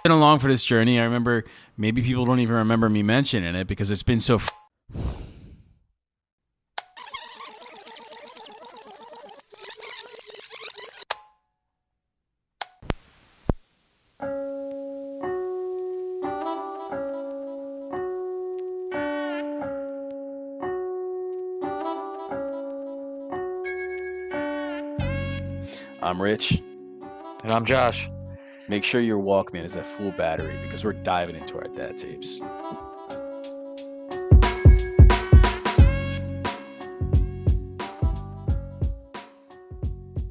been along for this journey. I remember maybe people don't even remember me mentioning it because it's been so I'm Rich. And I'm Josh. Make sure your Walkman is at full battery because we're diving into our dad tapes.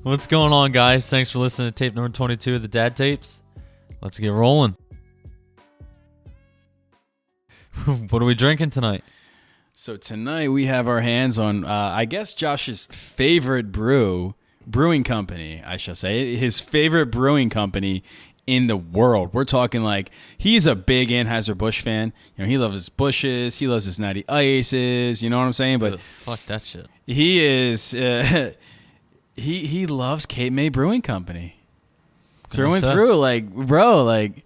What's going on, guys? Thanks for listening to tape number 22 of the Dad Tapes. Let's get rolling. What are we drinking tonight? So tonight we have our hands on, I guess, Josh's favorite brewing company, I shall say. His favorite brewing company in the world. We're talking like he's a big Anheuser-Busch fan. You know, he loves his Bushes. He loves his Natty Ices. You know what I'm saying? But fuck that shit. He is... He loves Cape May Brewing Company. Through and through. Like, bro, like...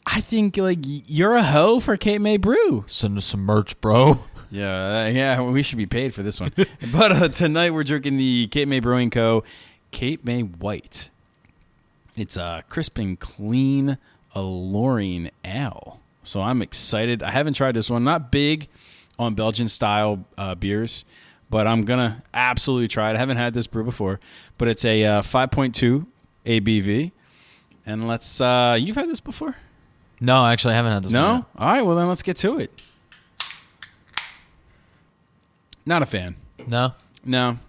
I think, like, you're a hoe for Cape May Brew. Send us some merch, bro. Yeah, we should be paid for this one. But tonight we're drinking the Cape May Brewing Co. Cape May White. It's a crisp and clean, alluring ale. So I'm excited. I haven't tried this one. Not big on Belgian-style beers, but I'm going to absolutely try it. I haven't had this brew before, but it's a 5.2 ABV. And let's... you've had this before? No, actually, I haven't had this one yet. All right, well, then let's get to it. Not a fan. No? No.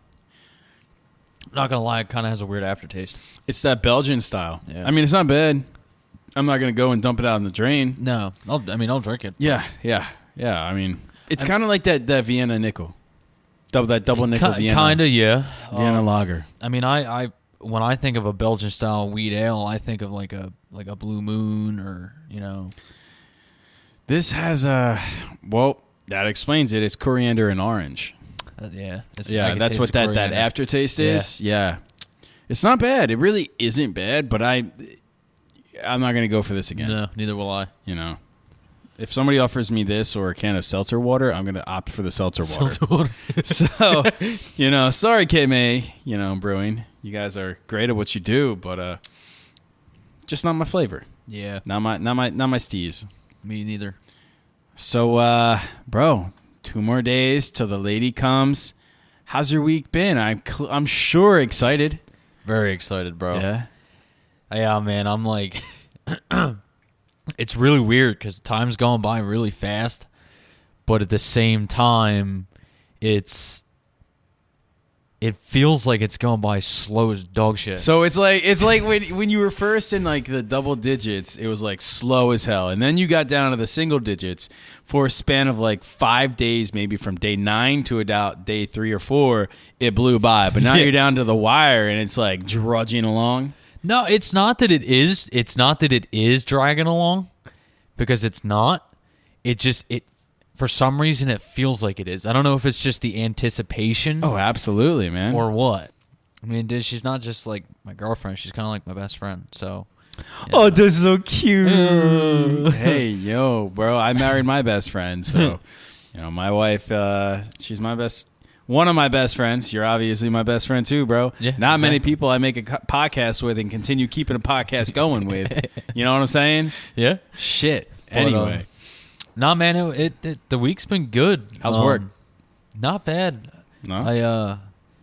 Not going to lie, it kind of has a weird aftertaste. It's that Belgian style. Yeah. I mean, it's not bad. I'm not going to go and dump it out in the drain. No. I'll drink it. Yeah. I mean, it's kind of like that Vienna nickel. That double nickel Vienna. Kind of, yeah. Vienna lager. I mean, I when I think of a Belgian style wheat ale, I think of like a Blue Moon or, you know. This has well, that explains it. It's coriander and orange. Yeah. That's what that aftertaste is. Yeah. It's not bad. It really isn't bad, but I'm not going to go for this again. No, neither will I. You know. If somebody offers me this or a can of seltzer water, I'm going to opt for the seltzer water. So, you know, sorry, K-May, you know, brewing. You guys are great at what you do, but just not my flavor. Yeah. Not my steez. Me neither. So, bro, 2 more days till the lady comes. How's your week been? I'm sure excited. Very excited, bro. Yeah, man. I'm like, it's really weird because time's going by really fast, but at the same time, it feels like it's going by slow as dog shit. So it's like when you were first in like the double digits, it was like slow as hell, and then you got down to the single digits for a span of like 5 days, maybe from day 9 to about day 3 or 4. It blew by, but now you're down to the wire, and it's like drudging along. No, it's not that it is. It's not that it is dragging along, because it's not. It for some reason it feels like it is. I don't know if it's just the anticipation. Oh, absolutely, man. Or what? I mean, she's not just like my girlfriend. She's kind of like my best friend. So. Yeah. Oh, this is so cute. Hey, yo, bro. I married my best friend, so you know my wife. She's one of my best friends. You're obviously my best friend too, bro. Yeah, Not many people I make a podcast with and continue keeping a podcast going with. You know what I'm saying? Yeah. Shit. But, anyway. Nah, man. The week's been good. How's work? Not bad. No. I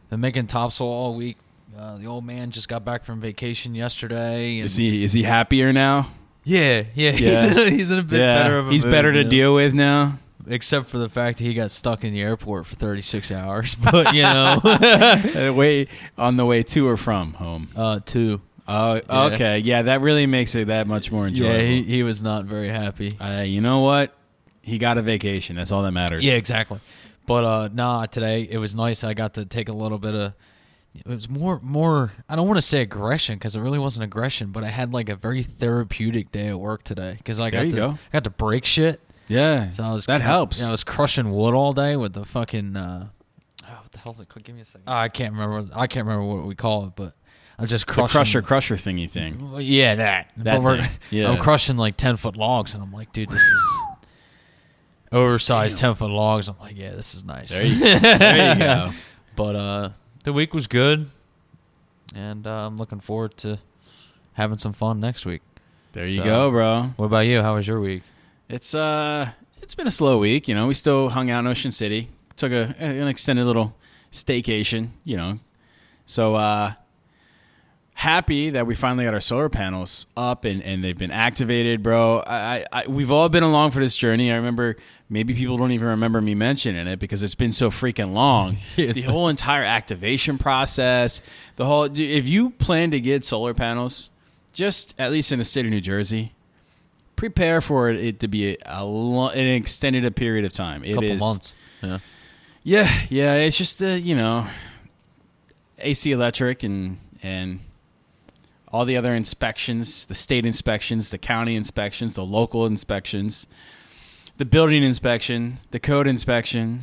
been making topsoil all week. The old man just got back from vacation yesterday. And Is he happier now? Yeah. He's in a bit better of a He's mood, better to deal with now. Except for the fact that he got stuck in the airport for 36 hours. But, you know. On the way to or from home? 2. Oh, Yeah. Okay. Yeah, that really makes it that much more enjoyable. Yeah, he was not very happy. You know what? He got a vacation. That's all that matters. Yeah, exactly. But today it was nice. I got to take a little bit of. It was more. I don't want to say aggression because it really wasn't aggression, but I had like a very therapeutic day at work today because I got to break shit. Yeah, so that helps. I was crushing wood all day with the fucking. What the hell is it? Give me a second. I can't remember what we call it, but I'm just The crushing. crusher thingy thing. Yeah, that. That But thing. Yeah. I'm crushing like 10-foot logs, and I'm like, dude, this is oversized 10-foot logs. I'm like, yeah, this is nice. There you go. There you go. But the week was good, and I'm looking forward to having some fun next week. There you go, bro. What about you? How was your week? It's been a slow week. You know, we still hung out in Ocean City. Took an extended little staycation. You know, so happy that we finally got our solar panels up and they've been activated, bro. We've all been along for this journey. I remember maybe people don't even remember me mentioning it because it's been so freaking long. The whole entire activation process, if you plan to get solar panels, just at least in the state of New Jersey, prepare for it to be an extended period of time. A couple months. Yeah. It's just the AC electric and all the other inspections, the state inspections, the county inspections, the local inspections, the building inspection, the code inspection.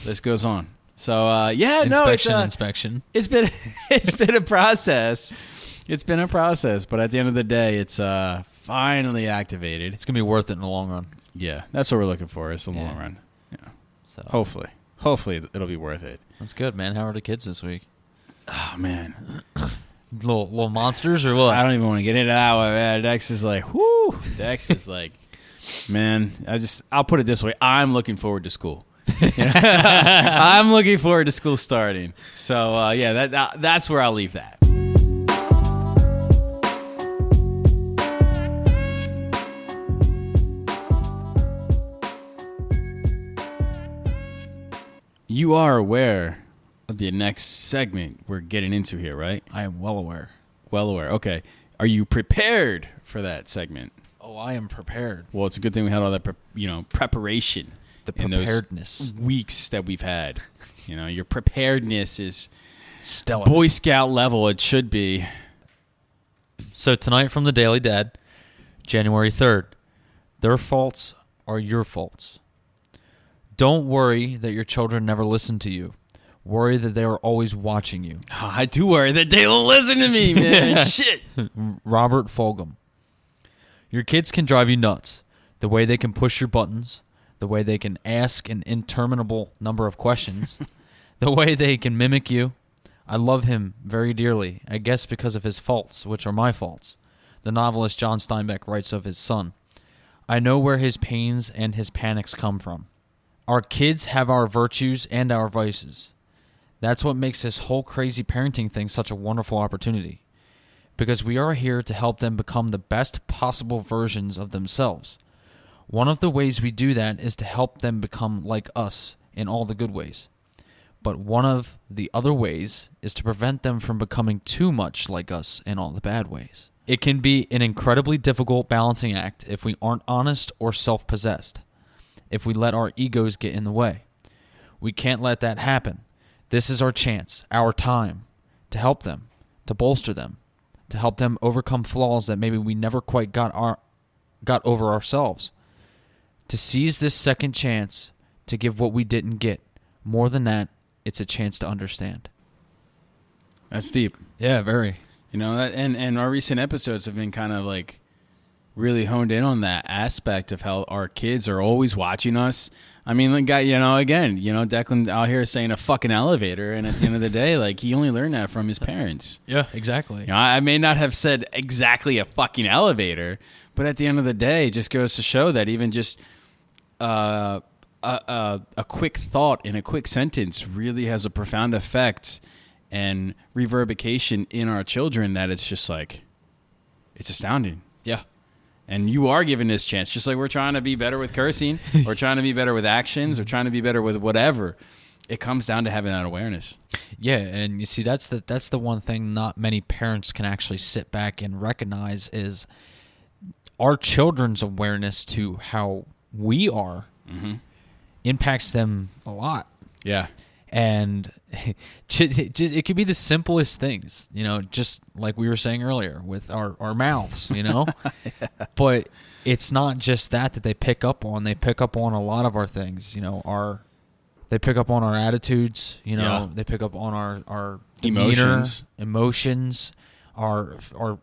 This goes on. So inspection. It's been a process. It's been a process, but at the end of the day, it's finally activated. It's gonna be worth it in the long run. Yeah, that's what we're looking for. Is the long run. Yeah. So Hopefully it'll be worth it. That's good, man. How are the kids this week? Oh man, little monsters or what? I don't even want to get into that one, man. Dex is like, whoo. Dex is like, man. I'll put it this way. I'm looking forward to school. I'm looking forward to school starting. So that's where I'll leave that. You are aware of the next segment we're getting into here, right? I am well aware. Well aware. Okay. Are you prepared for that segment? Oh, I am prepared. Well, it's a good thing we had all that, preparation. The preparedness. In those weeks that we've had. Your preparedness is stellar. Boy Scout level. It should be. So tonight from the Daily Dad, January 3rd, their faults are your faults. Don't worry that your children never listen to you. Worry that they are always watching you. Oh, I do worry that they don't listen to me, man. Shit. Robert Fulgham. Your kids can drive you nuts. The way they can push your buttons, the way they can ask an interminable number of questions, the way they can mimic you. I love him very dearly, I guess because of his faults, which are my faults. The novelist John Steinbeck writes of his son. I know where his pains and his panics come from. Our kids have our virtues and our vices. That's what makes this whole crazy parenting thing such a wonderful opportunity. Because we are here to help them become the best possible versions of themselves. One of the ways we do that is to help them become like us in all the good ways. But one of the other ways is to prevent them from becoming too much like us in all the bad ways. It can be an incredibly difficult balancing act if we aren't honest or self-possessed. If we let our egos get in the way. We can't let that happen. This is our chance, our time, to help them, to bolster them, to help them overcome flaws that maybe we never quite got over ourselves. To seize this second chance to give what we didn't get. More than that, it's a chance to understand. That's deep. Yeah, very. And our recent episodes have been kind of like really honed in on that aspect of how our kids are always watching us. I mean, like, Declan out here saying a fucking elevator, and at the end of the day, like, he only learned that from his parents. Yeah, exactly. I may not have said exactly a fucking elevator, but at the end of the day, it just goes to show that even just a quick thought in a quick sentence really has a profound effect and reverberation in our children that it's just like, it's astounding. Yeah. And you are given this chance, just like we're trying to be better with cursing, or trying to be better with actions, or trying to be better with whatever. It comes down to having that awareness. Yeah, and you see, that's the one thing not many parents can actually sit back and recognize is our children's awareness to how we are impacts them a lot. Yeah. And it could be the simplest things, just like we were saying earlier with our mouths, Yeah. But it's not just that they pick up on. They pick up on a lot of our things, They pick up on our attitudes, you know. Yeah. They pick up on our demeanor, emotions, our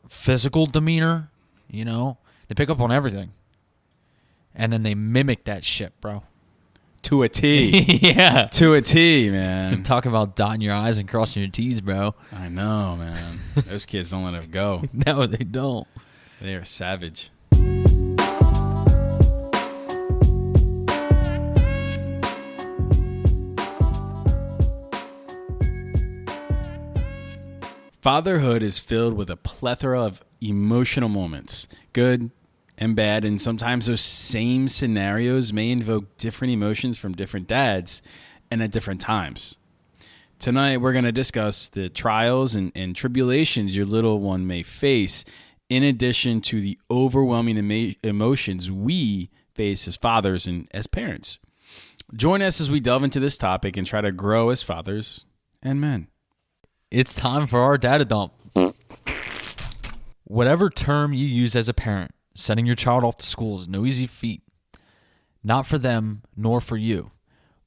physical demeanor, you know. They pick up on everything. And then they mimic that shit, bro. To a T. Yeah. To a T, man. Talk about dotting your I's and crossing your T's, bro. I know, man. Those kids don't let it go. No, they don't. They are savage. Fatherhood is filled with a plethora of emotional moments, good and bad, and sometimes those same scenarios may invoke different emotions from different dads and at different times. Tonight, we're going to discuss the trials and tribulations your little one may face, in addition to the overwhelming emotions we face as fathers and as parents. Join us as we delve into this topic and try to grow as fathers and men. It's time for our data dump. Whatever term you use as a parent, sending your child off to school is no easy feat. Not for them, nor for you.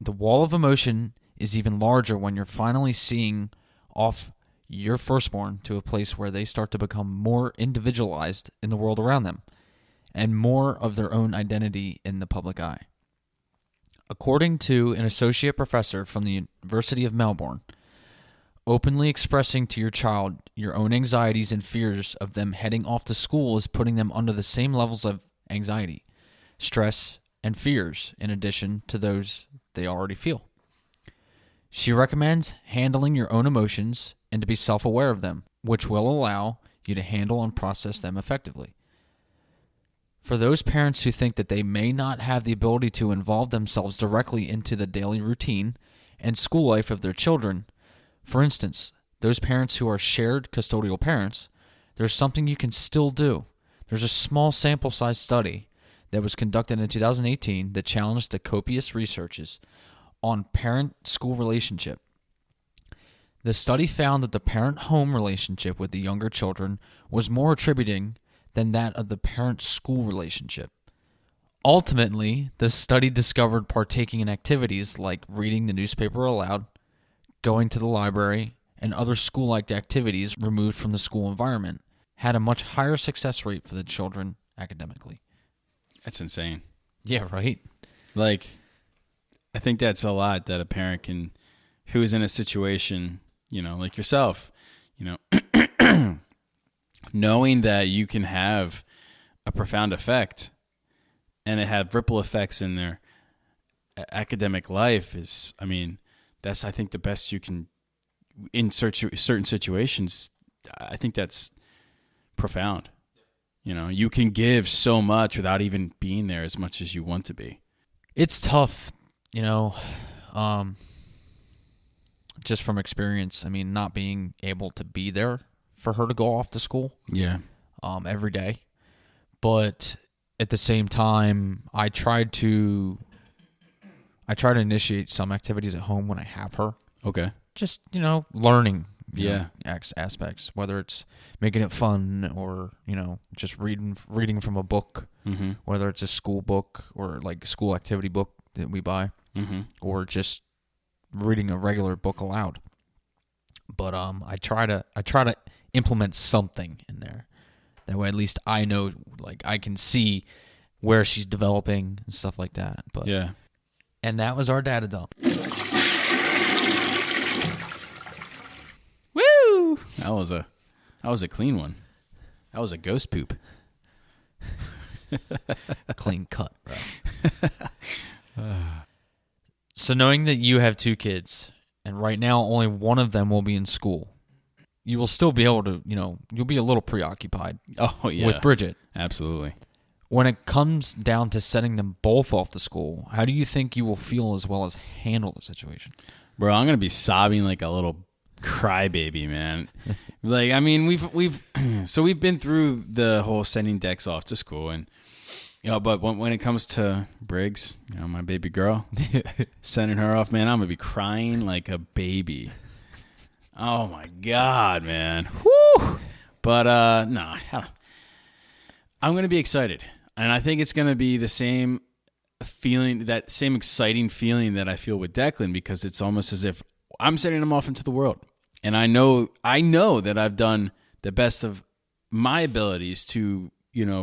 The wall of emotion is even larger when you're finally seeing off your firstborn to a place where they start to become more individualized in the world around them and more of their own identity in the public eye. According to an associate professor from the University of Melbourne, openly expressing to your child your own anxieties and fears of them heading off to school is putting them under the same levels of anxiety, stress, and fears in addition to those they already feel. She recommends handling your own emotions and to be self-aware of them, which will allow you to handle and process them effectively. For those parents who think that they may not have the ability to involve themselves directly into the daily routine and school life of their children, for instance, those parents who are shared custodial parents, there's something you can still do. There's a small sample size study that was conducted in 2018 that challenged the copious researches on parent-school relationship. The study found that the parent-home relationship with the younger children was more attributing than that of the parent-school relationship. Ultimately, the study discovered partaking in activities like reading the newspaper aloud, going to the library, and other school-like activities removed from the school environment had a much higher success rate for the children academically. That's insane. Yeah, right? Like, I think that's a lot that a parent can, who is in a situation, you know, like yourself, you know, knowing that you can have a profound effect and it have ripple effects in their academic life is, I mean, that's, I think, the best you can, in certain situations, I think that's profound. You know, you can give so much without even being there as much as you want to be. It's tough, you know, just from experience. I mean, not being able to be there for her to go off to school. Yeah. Every day. But at the same time, I try to initiate some activities at home when I have her. Okay. Just, you know, learning Yeah. aspects, whether it's making it fun or, you know, just reading from a book, whether it's a school book or like a school activity book that we buy, or just reading a regular book aloud. But I try to implement something in there. That way at least I know, like, I can see where she's developing and stuff like that. But yeah. And that was our data dump. Woo! That was a clean one. That was a ghost poop. Clean cut, bro. So knowing that you have two kids, and right now only one of them will be in school, you will still be able to, you know, you'll be a little preoccupied. Oh, yeah. With Bridget. Absolutely. When it comes down to sending them both off to school, how do you think you will feel as well as handle the situation? Bro, I'm going to be sobbing like a little crybaby, man. Like, I mean, we've been through the whole sending Dex off to school, and, you know, but when it comes to Briggs, you know, my baby girl, sending her off, man, I'm going to be crying like a baby. Oh my God, man. Whew. But, no, I'm going to be excited. And I think it's going to be the same feeling, that same exciting feeling that I feel with Declan, because it's almost as if I'm sending him off into the world. And I know that I've done the best of my abilities to,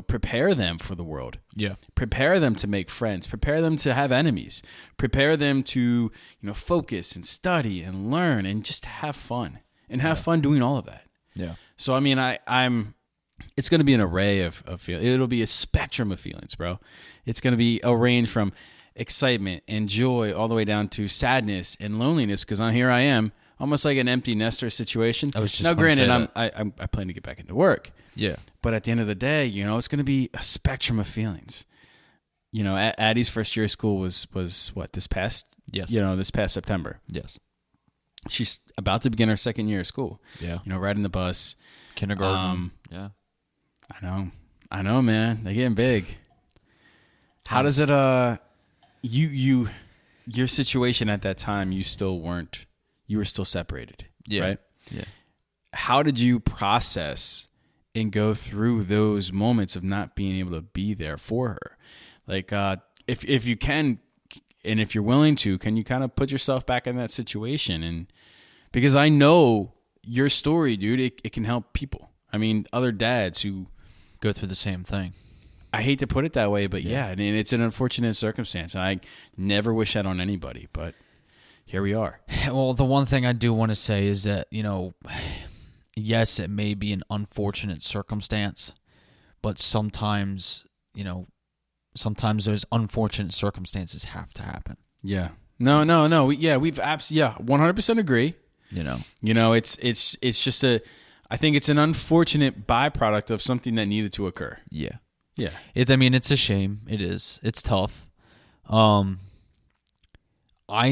prepare them for the world. Yeah. Prepare them to make friends, prepare them to have enemies, prepare them to, focus and study and learn and just have fun and have fun doing all of that. Yeah. So, I mean, it's going to be an array of feelings. It'll be a spectrum of feelings, bro. It's going to be a range from excitement and joy all the way down to sadness and loneliness, because here I am, almost like an empty nester situation. I was just now, granted, say I plan to get back into work. Yeah. But at the end of the day, it's going to be a spectrum of feelings. Addie's first year of school was what, this past September. Yes. She's about to begin her second year of school. Yeah. Riding the bus. Kindergarten. Yeah. I know, man. They're getting big. How does it, your situation at that time, you were still separated. Yeah. Right? Yeah. How did you process and go through those moments of not being able to be there for her? Like, if you can, and if you're willing to, can you kind of put yourself back in that situation? And because I know your story, dude, it can help people. I mean, other dads who go through the same thing. I hate to put it that way, but yeah, I mean, it's an unfortunate circumstance, and I never wish that on anybody, but here we are. Well, the one thing I do want to say is that, yes, it may be an unfortunate circumstance, but sometimes those unfortunate circumstances have to happen. Yeah. No. We've 100% agree. It's just I think it's an unfortunate byproduct of something that needed to occur. Yeah. Yeah. It's a shame. It is. It's tough. I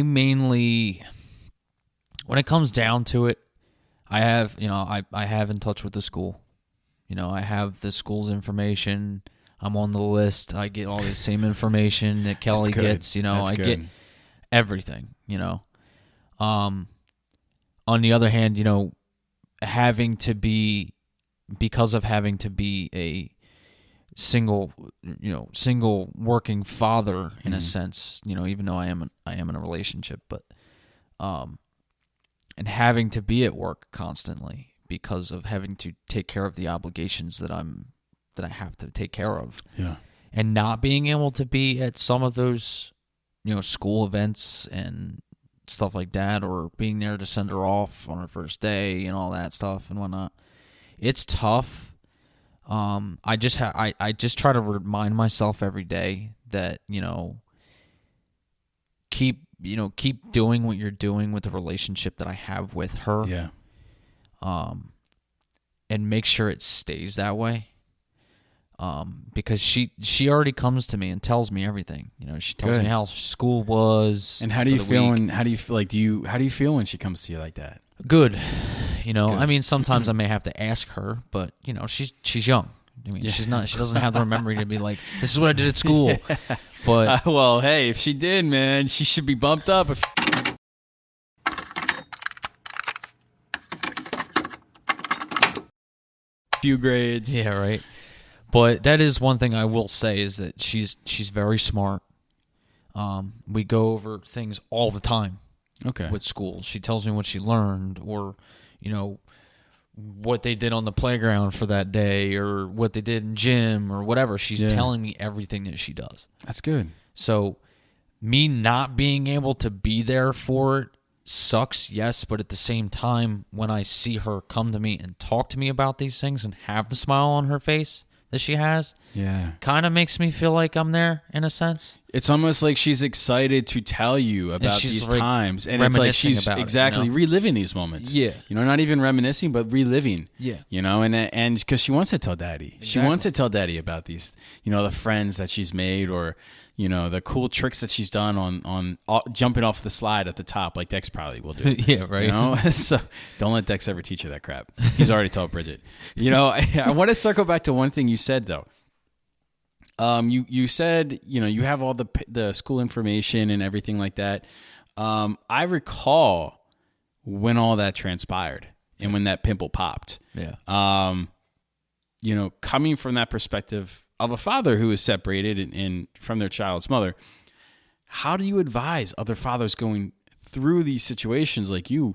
mainly, when it comes down to it, I have in touch with the school. I have the school's information. I'm on the list. I get all the same information that Kelly gets. I get everything. On the other hand, because of having to be a single working father in a sense, even though I am in a relationship, but and having to be at work constantly because of having to take care of the obligations that I have to take care of. Yeah. And not being able to be at some of those, school events and stuff like that, or being there to send her off on her first day and all that stuff and whatnot. It's tough. I just try to remind myself every day that, keep doing what you're doing with the relationship that I have with her. Yeah. And make sure it stays that way. Because she already comes to me and tells me everything. She tells me how school was. And how do you feel? And how do you feel? Like, how do you feel when she comes to you like that? Good. I mean, sometimes I may have to ask her, but she's young. I mean, she doesn't have the memory to be like, this is what I did at school. Yeah. But well, hey, if she did, man, she should be bumped up. Few grades. Yeah, right. But that is one thing I will say, is that she's very smart. We go over things all the time. Okay. With school. She tells me what she learned, or, what they did on the playground for that day, or what they did in gym, or whatever. She's telling me everything that she does. That's good. So me not being able to be there for it sucks, yes, but at the same time, when I see her come to me and talk to me about these things and have the smile on her face that she has, kind of makes me feel like I'm there in a sense. It's almost like she's excited to tell you about these times, and it's like she's reliving these moments. Yeah, not even reminiscing, but reliving. Yeah, and because she wants to tell Daddy, she wants to tell Daddy about these, the friends that she's made, or the cool tricks that she's done on jumping off the slide at the top, like Dex probably will do. Yeah, right. So don't let Dex ever teach her that crap. He's already told Bridget. I want to circle back to one thing you said though. You said, you have all the school information and everything like that. I recall when all that transpired and when that pimple popped. Yeah. Coming from that perspective of a father who is separated from their child's mother. How do you advise other fathers going through these situations like you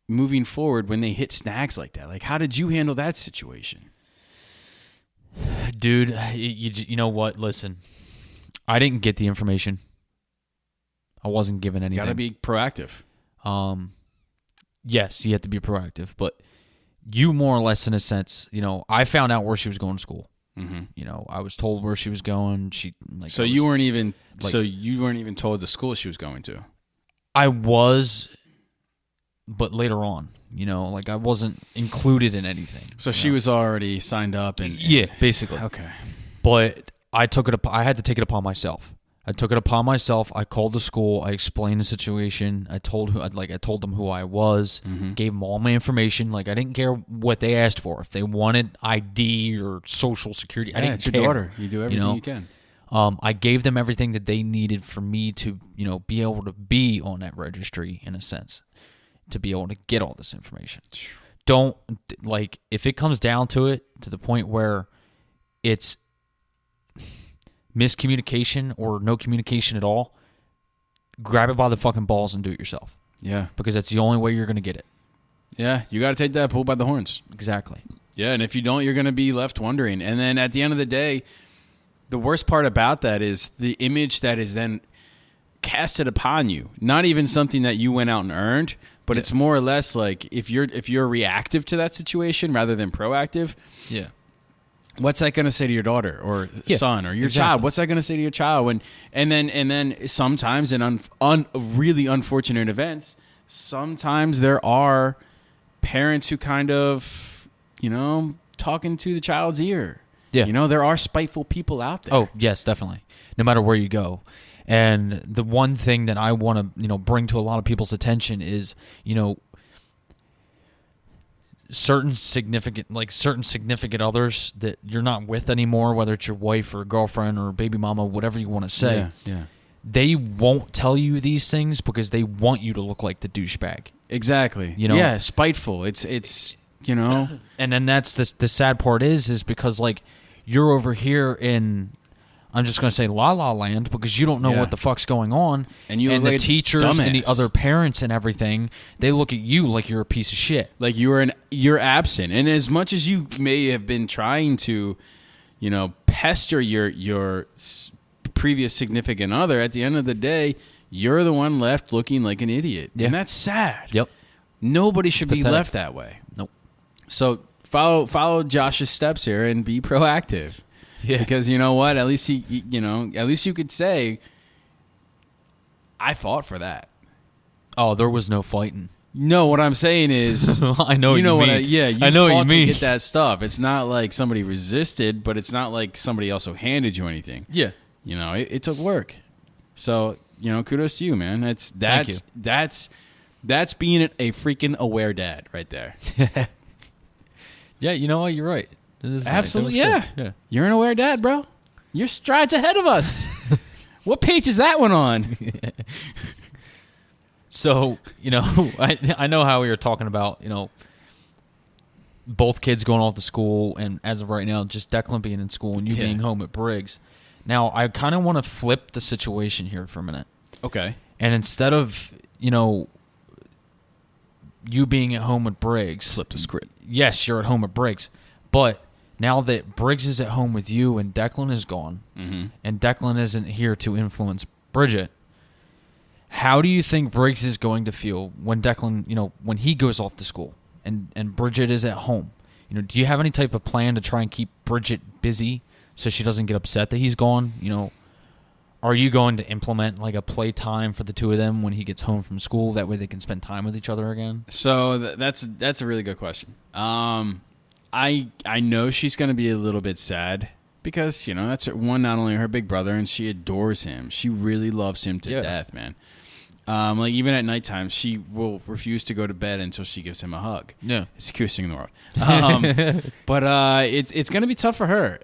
moving forward when they hit snags like that? Like, how did you handle that situation? Dude, you know what? Listen, I didn't get the information. I wasn't given anything. You got to be proactive. Yes, you have to be proactive, but you more or less, in a sense, I found out where she was going to school. Mm-hmm. I was told where she was going. You weren't even told the school she was going to. I was, but later on, I wasn't included in anything. So she was already signed up and yeah, basically. Okay. But I had to take it upon myself. I took it upon myself. I called the school. I explained the situation. I told them who I was. Mm-hmm. Gave them all my information. I didn't care what they asked for. If they wanted ID or social security, I didn't care. It's your daughter. You do everything you can. I gave them everything that they needed for me to, be able to be on that registry in a sense, to be able to get all this information. Don't if it comes down to it, to the point where it's miscommunication or no communication at all, grab it by the fucking balls and do it yourself. Yeah. Because that's the only way you're going to get it. Yeah, you got to take that bull by the horns. Exactly. Yeah, and if you don't, you're going to be left wondering. And then at the end of the day, the worst part about that is the image that is then casted upon you. Not even something that you went out and earned, but it's more or less like if you're reactive to that situation rather than proactive. Yeah. What's that going to say to your daughter or son or your child? What's that going to say to your child? And then sometimes in really unfortunate events, sometimes there are parents who kind of, talking to the child's ear. Yeah. There are spiteful people out there. Oh, yes, definitely. No matter where you go. And the one thing that I want to, bring to a lot of people's attention is, certain significant others that you're not with anymore, whether it's your wife or girlfriend or baby mama, whatever you want to say. Yeah. They won't tell you these things because they want you to look like the douchebag. Exactly. Yeah, spiteful. It's And then that's the sad part is because you're over here in, I'm just going to say La La Land, because you don't know what the fuck's going on. And the teachers and the other parents and everything, they look at you like you're a piece of shit. Like you're absent. And as much as you may have been trying to, pester your previous significant other, at the end of the day, you're the one left looking like an idiot. Yeah. And that's sad. Yep. Nobody should be left that way. Nope. So follow Josh's steps here and be proactive. Yeah. Because you know what? At least at least you could say, I fought for that. Oh, there was no fighting. No, what I'm saying is, I know what you mean. You I know fought what you mean. to get that stuff. It's not like somebody resisted, but it's not like somebody also handed you anything. Yeah. It took work. So, kudos to you, man. That's being a freaking aware dad right there. Yeah, you know what? You're right. Absolutely, yeah. You're an aware dad, bro. You're strides ahead of us. What page is that one on? So, I know how we were talking about, both kids going off to school, and as of right now, just Declan being in school and you being home at Briggs. Now, I kind of want to flip the situation here for a minute. Okay. And instead of, you being at home at Briggs. Flip the script. Yes, you're at home at Briggs. But now that Briggs is at home with you and Declan is gone, and Declan isn't here to influence Bridget, how do you think Briggs is going to feel when Declan, when he goes off to school and Bridget is at home? Do you have any type of plan to try and keep Bridget busy so she doesn't get upset that he's gone? Are you going to implement a playtime for the two of them when he gets home from school? That way they can spend time with each other again? So that's a really good question. I know she's going to be a little bit sad because, that's not only her big brother, and she adores him. She really loves him to death, man. Even at nighttime, she will refuse to go to bed until she gives him a hug. Yeah. It's the cutest thing in the world. But it's going to be tough for her.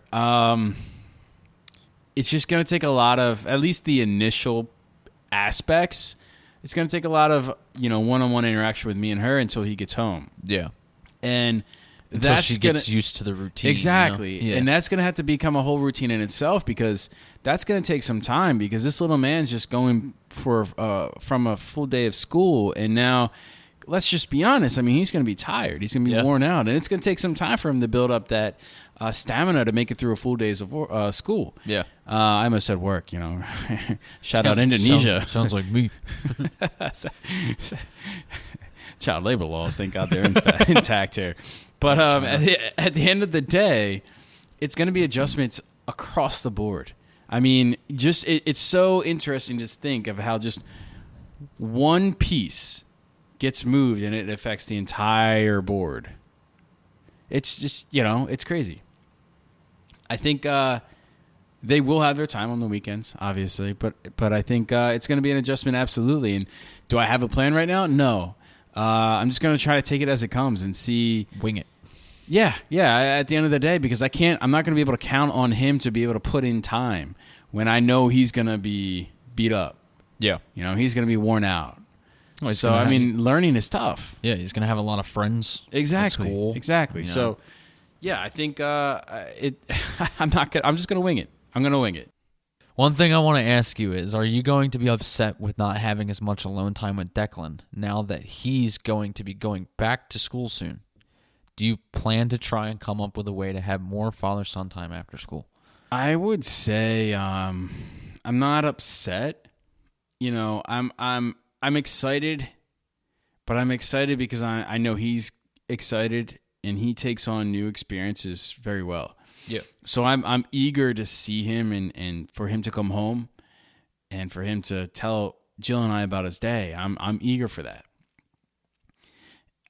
It's just going to take a lot of, at least the initial aspects, it's going to take a lot of, one-on-one interaction with me and her until he gets home. Yeah. And until she gets used to the routine. Exactly. Yeah. And that's going to have to become a whole routine in itself, because that's going to take some time, because this little man's just going from a full day of school, and now let's just be honest. I mean, he's going to be tired. He's going to be worn out, and it's going to take some time for him to build up that stamina to make it through a full days of school. Yeah. I almost said work, Shout out Indonesia. Sounds like me. Child labor laws, thank God they're intact here. But at the end of the day, it's going to be adjustments across the board. I mean, it's so interesting to think of how just one piece gets moved and it affects the entire board. It's just, it's crazy. I think they will have their time on the weekends, obviously, but I think it's going to be an adjustment, absolutely. And do I have a plan right now? No. I'm just going to try to take it as it comes and see. Wing it. Yeah. At the end of the day, because I'm not going to be able to count on him to be able to put in time when I know he's going to be beat up. Yeah. He's going to be worn out. Well, so, learning is tough. Yeah, he's going to have a lot of friends. Exactly. At school, exactly. So, yeah, I think I'm just going to wing it. I'm going to wing it. One thing I want to ask you is, are you going to be upset with not having as much alone time with Declan now that he's going to be going back to school soon? Do you plan to try and come up with a way to have more father-son time after school? I would say I'm not upset. I'm excited, but I'm excited because I know he's excited and he takes on new experiences very well. Yeah. So I'm eager to see him and for him to come home and for him to tell Jill and I about his day. I'm eager for that.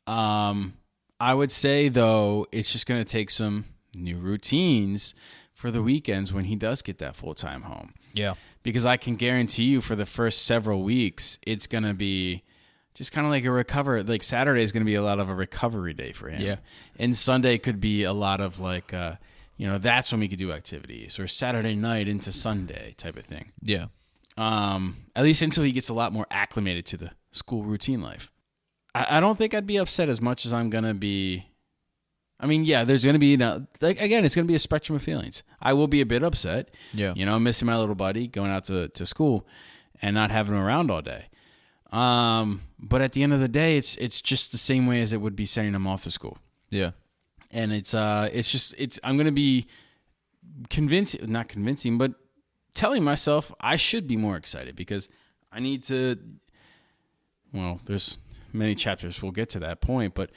I would say though, it's just going to take some new routines for the weekends when he does get that full-time home. Yeah. Because I can guarantee you for the first several weeks, it's going to be just kind of like like Saturday is going to be a lot of a recovery day for him. Yeah. And Sunday could be a lot of like, that's when we could do activities, or Saturday night into Sunday type of thing. Yeah. At least until he gets a lot more acclimated to the school routine life. I don't think I'd be upset as much as I'm going to be. I mean, yeah, there's going to be, again, it's going to be a spectrum of feelings. I will be a bit upset. Yeah. Missing my little buddy, going out to school and not having him around all day. But at the end of the day, it's just the same way as it would be sending him off to school. Yeah. And I'm going to be not convincing, but telling myself I should be more excited because I need to, there's many chapters. We'll get to that point, but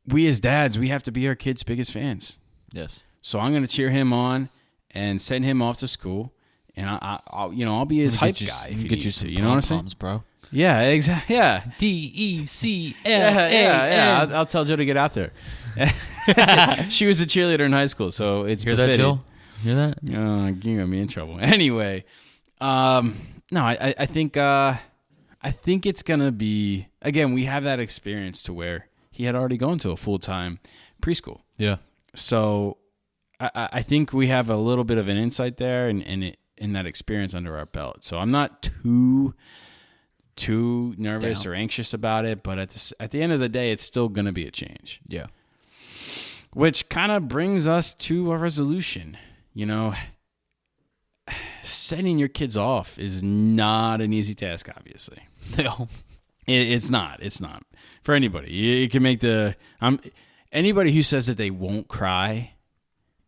we as dads, we have to be our kids' biggest fans. Yes. So I'm going to cheer him on and send him off to school, and I'll be his hype guy if he needs to. You know what I'm saying, bro? Yeah, exactly. Yeah. DECL. Yeah. I'll tell Jill to get out there. She was a cheerleader in high school, so it's Hear befitting. that, Jill? Hear that? You got me in trouble. Anyway, no, I think it's gonna be, again, we have that experience to where he had already gone to a full-time preschool. Yeah. So I think we have a little bit of an insight there and in that experience under our belt. So I'm not too nervous or anxious about it, but at the end of the day, it's still going to be a change. Yeah. Which kind of brings us to a resolution. Sending your kids off is not an easy task, obviously. No. It's not. It's not. For anybody. You can make anybody who says that they won't cry,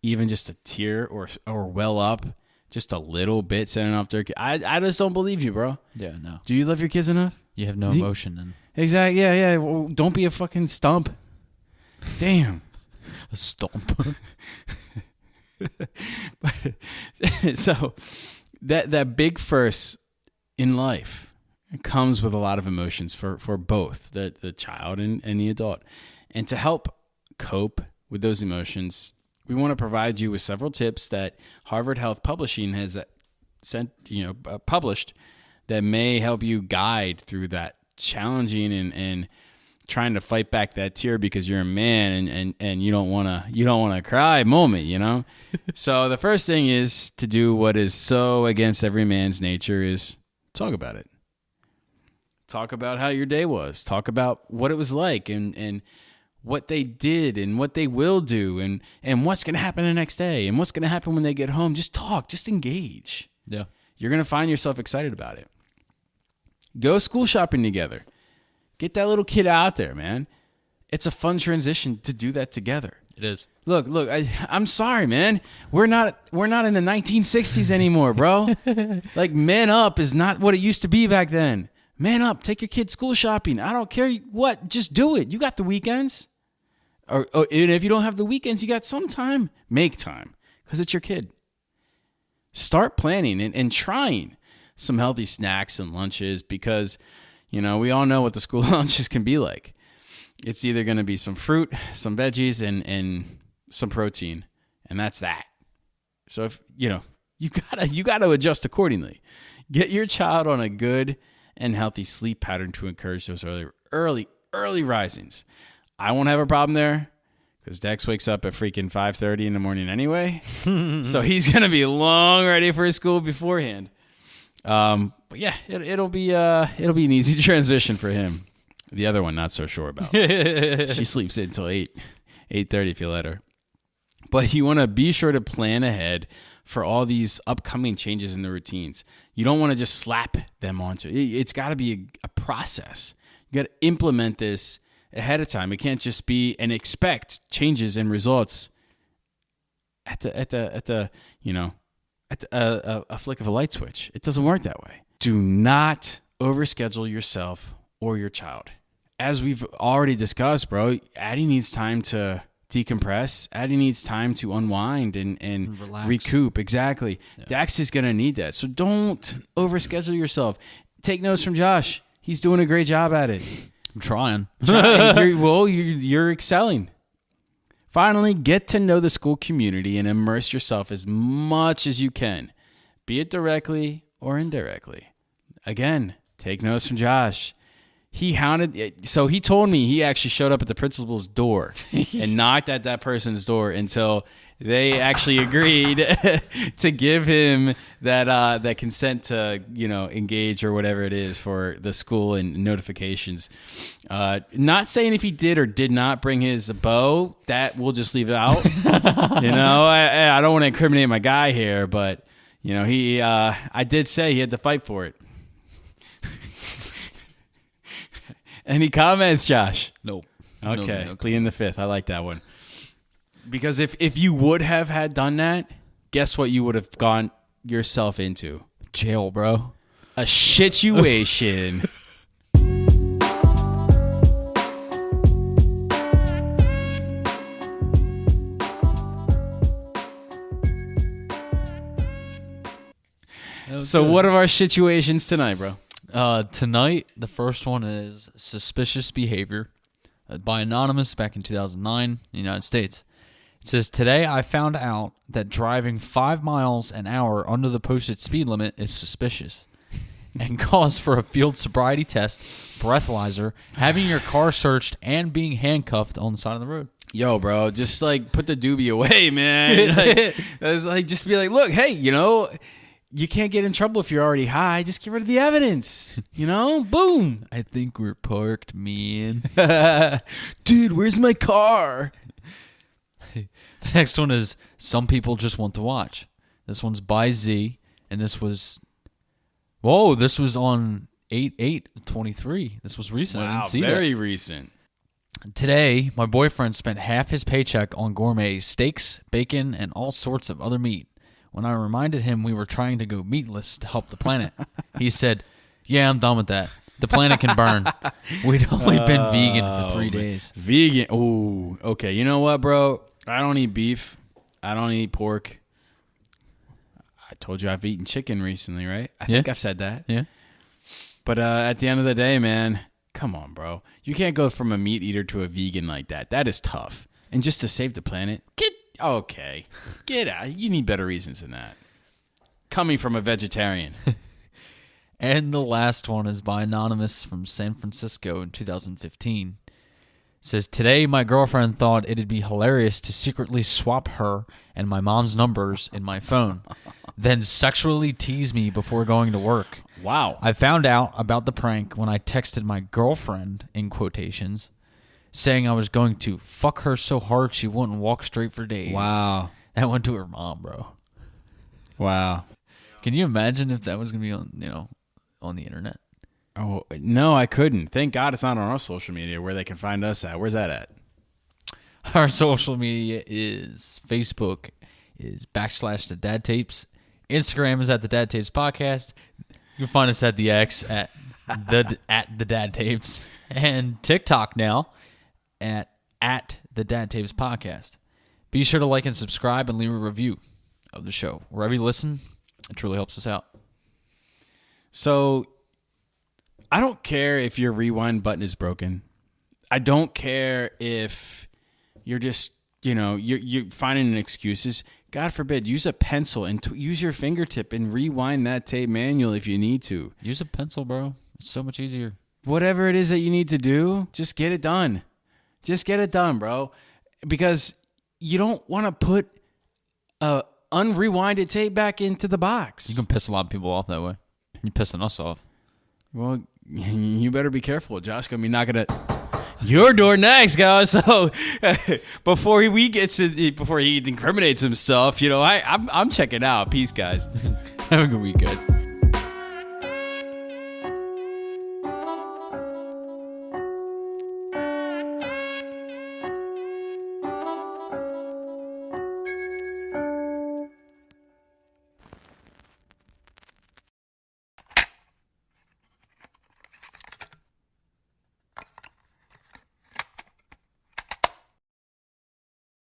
even just a tear or well up just a little bit sending off their kid. I just don't believe you, bro. Yeah, no. Do you love your kids enough? You have no emotion. And exactly. Yeah. Well, don't be a fucking stump. Damn. A stump. So that big first in life comes with a lot of emotions for both the child and the adult. And to help cope with those emotions, we want to provide you with several tips that Harvard Health Publishing has published that may help you guide through that challenging and trying to fight back that tear because you're a man and you don't want to cry moment, So the first thing is to do what is so against every man's nature is talk about it. Talk about how your day was. Talk about what it was like and what they did and what they will do and what's going to happen the next day and what's going to happen when they get home. Just talk, just engage. Yeah. You're going to find yourself excited about it. Go school shopping together. Get that little kid out there, man. It's a fun transition to do that together. It is. Look, I'm sorry, man. We're not in the 1960s anymore, bro. Like, man up is not what it used to be back then. Man up, take your kid school shopping. I don't care what, just do it. You got the weekends. Or and if you don't have the weekends, you got some time. Make time, because it's your kid. Start planning and trying some healthy snacks and lunches, because, you know, we all know what the school lunches can be like. It's either going to be some fruit, some veggies, and some protein, and that's that. So if you gotta adjust accordingly. Get your child on a good and healthy sleep pattern to encourage those early risings. I won't have a problem there because Dex wakes up at freaking 5:30 in the morning anyway, so he's gonna be long ready for his school beforehand. But yeah, it'll be an easy transition for him. The other one, not so sure about. She sleeps until 8:30 if you let her. But you want to be sure to plan ahead for all these upcoming changes in the routines. You don't want to just slap them onto it. It's got to be a process. You got to implement this ahead of time. It can't just be and expect changes and results at a flick of a light switch. It doesn't work that way. Do not overschedule yourself or your child. As we've already discussed, bro, Addie needs time to decompress. Addie needs time to unwind and recoup. Exactly. Yeah. Dax is going to need that. So don't overschedule yourself. Take notes from Josh. He's doing a great job at it. I'm trying. You're excelling. Finally, get to know the school community and immerse yourself as much as you can, be it directly or indirectly. Again, take notes from Josh. He told me he actually showed up at the principal's door and knocked at that person's door until they actually agreed to give him that consent to, engage or whatever it is for the school and notifications. Not saying if he did or did not bring his bow, that we'll just leave it out. I don't want to incriminate my guy here, but I did say he had to fight for it. Any comments, Josh? Nope. Okay, no pleading the fifth. I like that one. Because if you would have had done that, guess what you would have gone yourself into? Jail, bro. A situation. So what are our situations tonight, bro? Tonight, the first one is suspicious behavior by Anonymous back in 2009 in the United States. It says, today I found out that driving 5 miles an hour under the posted speed limit is suspicious and calls for a field sobriety test, breathalyzer, having your car searched, and being handcuffed on the side of the road. Yo, bro, just put the doobie away, man. Just be like, look, hey, you can't get in trouble if you're already high. Just get rid of the evidence. Boom. I think we're parked, man. Dude, where's my car? The next one is some people just want to watch. This one's by Z, and this was on 8/8/23. This was recent. I didn't see very that. Recent. Today, my boyfriend spent half his paycheck on gourmet steaks, bacon, and all sorts of other meat. When I reminded him we were trying to go meatless to help the planet, he said, "Yeah, I'm done with that. The planet can burn." We'd only been vegan for 3 days. Vegan? Ooh, okay. You know what, bro? I don't eat beef. I don't eat pork. I told you I've eaten chicken recently, right? I think I've said that. Yeah. But at the end of the day, man, come on, bro. You can't go from a meat eater to a vegan like that. That is tough. And just to save the planet, get out. You need better reasons than that. Coming from a vegetarian. And the last one is by Anonymous from San Francisco in 2015. It says, today my girlfriend thought it'd be hilarious to secretly swap her and my mom's numbers in my phone, then sexually tease me before going to work. Wow. I found out about the prank when I texted my girlfriend, in quotations, saying I was going to fuck her so hard she wouldn't walk straight for days. Wow. That went to her mom, bro. Wow. Can you imagine if that was gonna be on the internet? Oh no, I couldn't. Thank God it's not on our social media where they can find us at. Where's that at? Our social media is Facebook is / the Dad Tapes. Instagram is at the Dad Tapes Podcast. You can find us at the X at the Dad Tapes, and TikTok now at the Dad Tapes Podcast. Be sure to like and subscribe and leave a review of the show wherever you listen. It truly helps us out. So, I don't care if your rewind button is broken. I don't care if you're just, you're finding excuses. God forbid, use a pencil and use your fingertip and rewind that tape manually if you need to. Use a pencil, bro. It's so much easier. Whatever it is that you need to do, just get it done. Just get it done, bro. Because you don't want to put a unrewinded tape back into the box. You can piss a lot of people off that way. You're pissing us off. Well, you better be careful. Josh gonna be knocking at your door next, guys. So before he incriminates himself, I'm checking out. Peace, guys. Have a good week, guys.